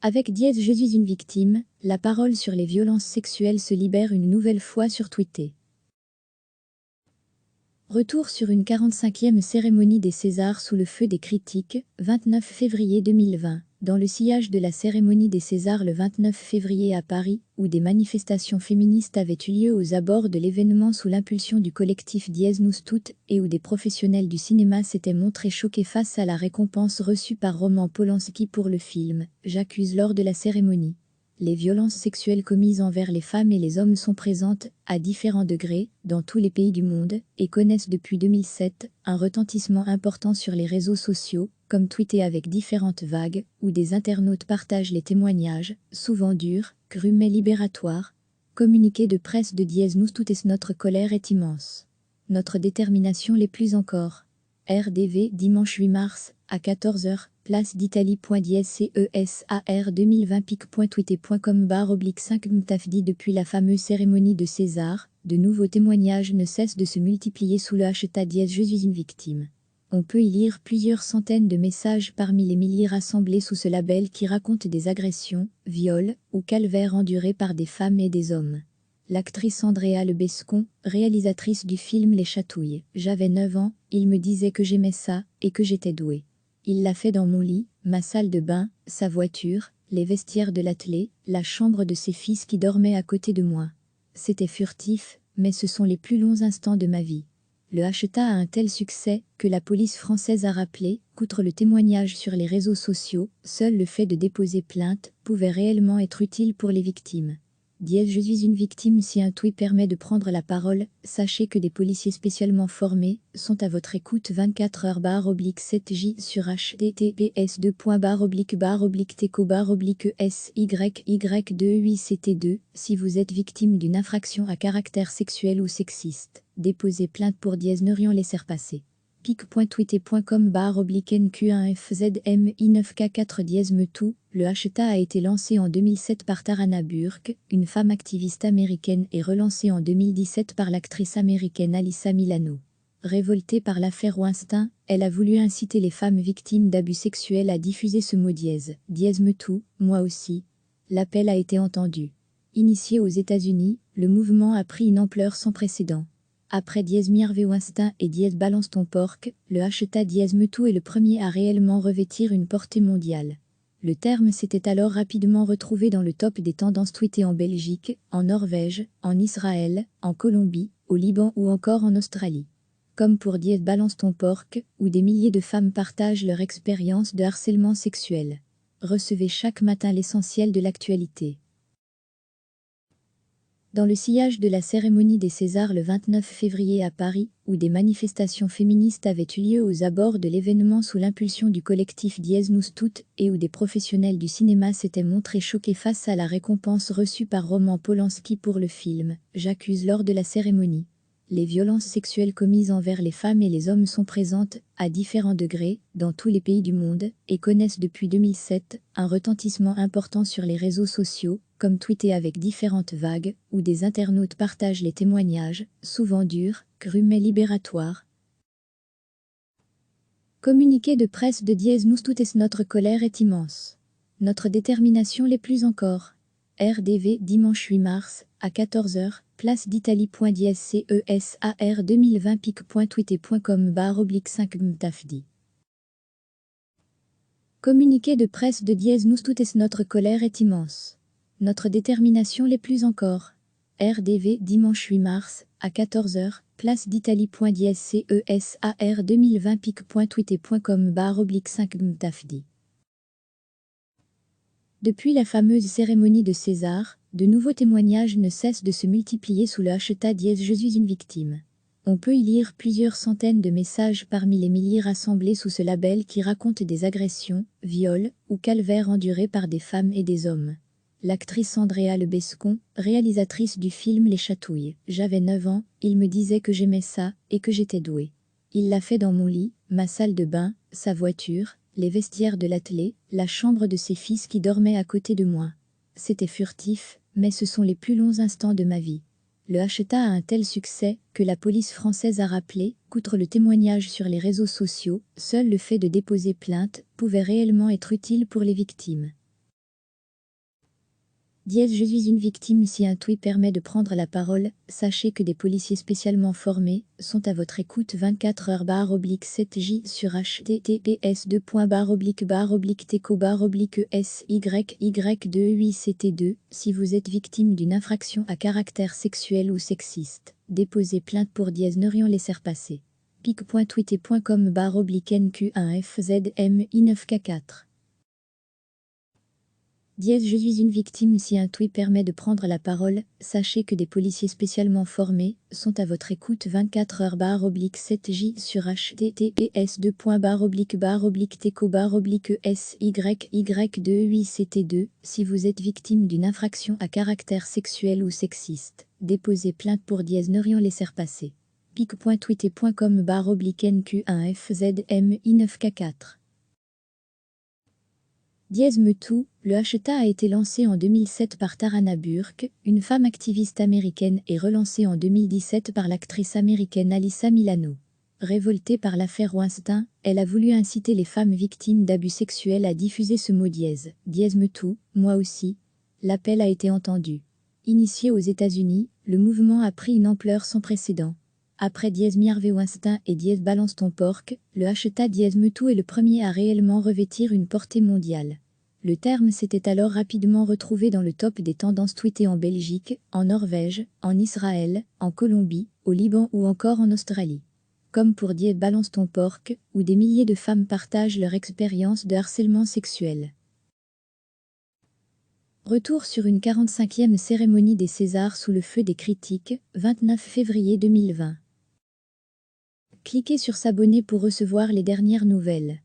Avec Dièse Je suis une victime, la parole sur les violences sexuelles se libère une nouvelle fois sur Twitter. Retour sur une 45e cérémonie des Césars sous le feu des critiques, 29 février 2020. Dans le sillage de la cérémonie des Césars le 29 février à Paris, où des manifestations féministes avaient eu lieu aux abords de l'événement sous l'impulsion du collectif Dièse Nous Toutes et où des professionnels du cinéma s'étaient montrés choqués face à la récompense reçue par Roman Polanski pour le film « J'accuse » lors de la cérémonie. Les violences sexuelles commises envers les femmes et les hommes sont présentes, à différents degrés, dans tous les pays du monde, et connaissent depuis 2007 un retentissement important sur les réseaux sociaux, comme Twitter avec différentes vagues, où des internautes partagent les témoignages, souvent durs, crus mais libératoires. Communiqué de presse de Dièse Nous Toutes. Notre colère est immense. Notre détermination l'est plus encore. RDV, dimanche 8 mars, à 14h, place d'Italie. CESAR 2020 pic.twitter.com/5 Mtafdi. Depuis la fameuse cérémonie de César, de nouveaux témoignages ne cessent de se multiplier sous le hashtag Dièse Je suis une victime. On peut y lire plusieurs centaines de messages parmi les milliers rassemblés sous ce label qui racontent des agressions, viols ou calvaires endurés par des femmes et des hommes. L'actrice Andrea Lebescon, réalisatrice du film Les Chatouilles. J'avais 9 ans, il me disait que j'aimais ça et que j'étais douée. Il l'a fait dans mon lit, ma salle de bain, sa voiture, les vestiaires de l'atelier, la chambre de ses fils qui dormaient à côté de moi. C'était furtif, mais ce sont les plus longs instants de ma vie. Le hashtag a un tel succès que la police française a rappelé qu'outre le témoignage sur les réseaux sociaux, seul le fait de déposer plainte pouvait réellement être utile pour les victimes. Dièse Je suis une victime. Si un tweet permet de prendre la parole, sachez que des policiers spécialement formés sont à votre écoute 24h/7j sur https://teco/teco/SYY28CT2. Si vous êtes victime d'une infraction à caractère sexuel ou sexiste, déposez plainte pour Dièse. Ne rien laisser passer. pic.twitter.com/NQ1FZMI9K4 Dièse Me Tout. Le hashtag a été lancé en 2007 par Tarana Burke, une femme activiste américaine, et relancé en 2017 par l'actrice américaine Alyssa Milano. Révoltée par l'affaire Weinstein, elle a voulu inciter les femmes victimes d'abus sexuels à diffuser ce mot Dièse. Dièse Me Tout, moi aussi. L'appel a été entendu. Initié aux États-Unis, le mouvement a pris une ampleur sans précédent. Après Dièse Harvey Weinstein et Dièse Balance Ton Porc, le hashtag Dièse Me Tout est le premier à réellement revêtir une portée mondiale. Le terme s'était alors rapidement retrouvé dans le top des tendances tweetées en Belgique, en Norvège, en Israël, en Colombie, au Liban ou encore en Australie. Comme pour Dièse Balance Ton Porc, où des milliers de femmes partagent leur expérience de harcèlement sexuel. Recevez chaque matin l'essentiel de l'actualité. Dans le sillage de la cérémonie des Césars le 29 février à Paris, où des manifestations féministes avaient eu lieu aux abords de l'événement sous l'impulsion du collectif Dièse Nous Toutes et où des professionnels du cinéma s'étaient montrés choqués face à la récompense reçue par Roman Polanski pour le film « J'accuse » lors de la cérémonie. Les violences sexuelles commises envers les femmes et les hommes sont présentes, à différents degrés, dans tous les pays du monde, et connaissent depuis 2007 un retentissement important sur les réseaux sociaux, comme Twitter avec différentes vagues, où des internautes partagent les témoignages, souvent durs, crus mais libératoires. Communiqué de presse de Dièse Nous Toutes. Notre colère est immense. Notre détermination l'est plus encore. RDV, dimanche 8 mars, à 14h, place d'Italie. CESAR 2020 pic.twitter.com/5 Mtafdi. Communiqué de presse de Dièse Nous Toutes. Notre colère est immense. Notre détermination l'est plus encore. RDV, dimanche 8 mars, à 14h, place d'Italie. CESAR 2020 pic.twitter.com/5 Mtafdi. Depuis la fameuse cérémonie de César, de nouveaux témoignages ne cessent de se multiplier sous le hashtag Dièse Je suis une victime. On peut y lire plusieurs centaines de messages parmi les milliers rassemblés sous ce label qui racontent des agressions, viols ou calvaires endurés par des femmes et des hommes. L'actrice Andrea Lebescon, réalisatrice du film Les Chatouilles. J'avais 9 ans, il me disait que j'aimais ça et que j'étais douée. Il l'a fait dans mon lit, ma salle de bain, sa voiture, les vestiaires de l'atelier, la chambre de ses fils qui dormaient à côté de moi. C'était furtif, mais ce sont les plus longs instants de ma vie. Le hashtag a un tel succès que la police française a rappelé qu'outre le témoignage sur les réseaux sociaux, seul le fait de déposer plainte pouvait réellement être utile pour les victimes. Dièse je suis une victime. Si un tweet permet de prendre la parole, sachez que des policiers spécialement formés sont à votre écoute 24h/7j sur https://teco/teco/syy2 si vous êtes victime d'une infraction à caractère sexuel ou sexiste. Déposez plainte pour Dièse ne rien laisser passer. pic.twitter.com/nq1fzmi9k4 Dièse je suis une victime. Si un tweet permet de prendre la parole, sachez que des policiers spécialement formés sont à votre écoute 24h/7j sur https://teco/teco/syy2 si vous êtes victime d'une infraction à caractère sexuel ou sexiste. Déposez plainte pour Dièse ne rien laisser passer. pic.twitter.com/nq1fzmi9k4 Dièse MeToo, le hashtag a été lancé en 2007 par Tarana Burke, une femme activiste américaine, et relancé en 2017 par l'actrice américaine Alyssa Milano. Révoltée par l'affaire Weinstein, elle a voulu inciter les femmes victimes d'abus sexuels à diffuser ce mot dièse. Dièse MeToo, moi aussi. L'appel a été entendu. Initié aux États-Unis, le mouvement a pris une ampleur sans précédent. Après dièse Harvey Weinstein et dièse balance ton porc, le hashtag dièse MeToo est le premier à réellement revêtir une portée mondiale. Le terme s'était alors rapidement retrouvé dans le top des tendances tweetées en Belgique, en Norvège, en Israël, en Colombie, au Liban ou encore en Australie. Comme pour dièse balance ton porc, où des milliers de femmes partagent leur expérience de harcèlement sexuel. Retour sur une 45e cérémonie des Césars sous le feu des critiques, 29 février 2020. Cliquez sur s'abonner pour recevoir les dernières nouvelles.